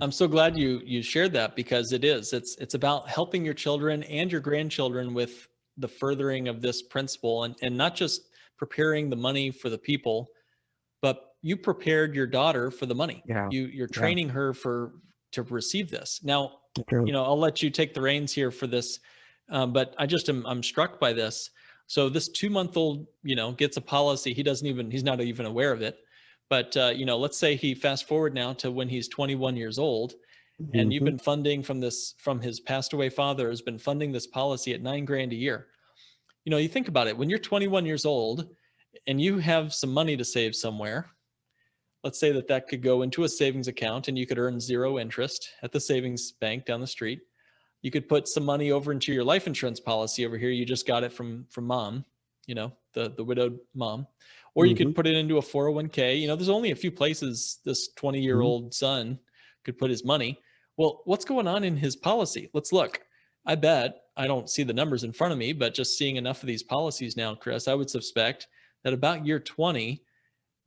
I'm so glad you shared that, because it's about helping your children and your grandchildren with the furthering of this principle, and not just preparing the money for the people, but you prepared your daughter for the money. Yeah. You're Yeah. training her to receive this. Now, True. I'll let you take the reins here for this, but I'm struck by this. So this 2 month old, gets a policy. He's not even aware of it. But let's say he fast forward now to when he's 21 years old, and you've Hmm. been funding from his passed away father has been funding this policy at 9 grand a year. You think about it, when you're 21 years old and you have some money to save somewhere. Let's say that could go into a savings account and you could earn zero interest at the savings bank down the street. You could put some money over into your life insurance policy over here. You just got it from mom, the widowed mom. Or you Hmm. could put it into a 401k. There's only a few places this 20-year-old son could put his money. Well, what's going on in his policy? Let's look. I bet, I don't see the numbers in front of me, but just seeing enough of these policies now, Chris, I would suspect that about year 20,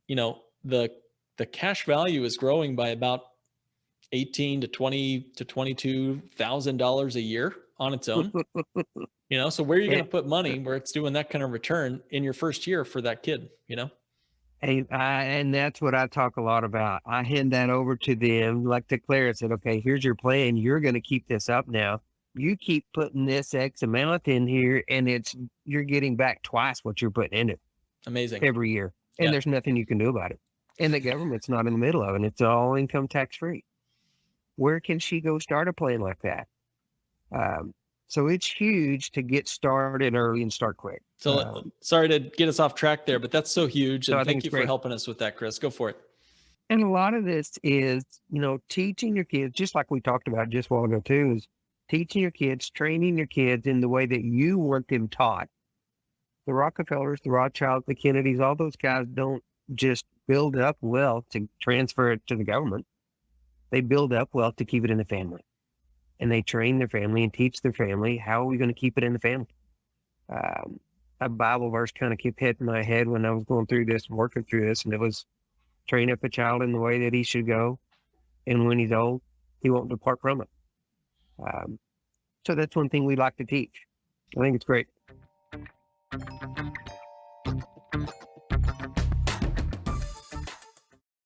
the cash value is growing by about 18 to 20 to $22,000 a year on its own. So where are you going And, to put money where it's doing that kind of return in your first year for that kid? and that's what I talk a lot about. I hand that over to them, like to Claire, and said, okay, here's your plan. You're going to keep this up now. You keep putting this X amount in here, and you're getting back twice what you're putting in it Amazing. every year. And Yeah. there's nothing you can do about it. And the government's not in the middle of it. It's all income tax free. Where can she go start a plan like that? So it's huge to get started early and start quick. So sorry to get us off track there, but that's so huge. So And I think thank it's you for great. helping us with that, Chris. Go for it. And a lot of this is, teaching your kids, just like we talked about just a while ago too, is teaching your kids, training your kids in the way that you want them taught. The Rockefellers, the Rothschilds, the Kennedys, all those guys don't just build up wealth to transfer it to the government. They build up wealth to keep it in the family. And they train their family and teach their family, how are we going to keep it in the family? A Bible verse kind of kept hitting my head when I was going through this, working through this, and it was train up a child in the way that he should go, and when he's old, he won't depart from it. So that's one thing we like to teach. I think it's great.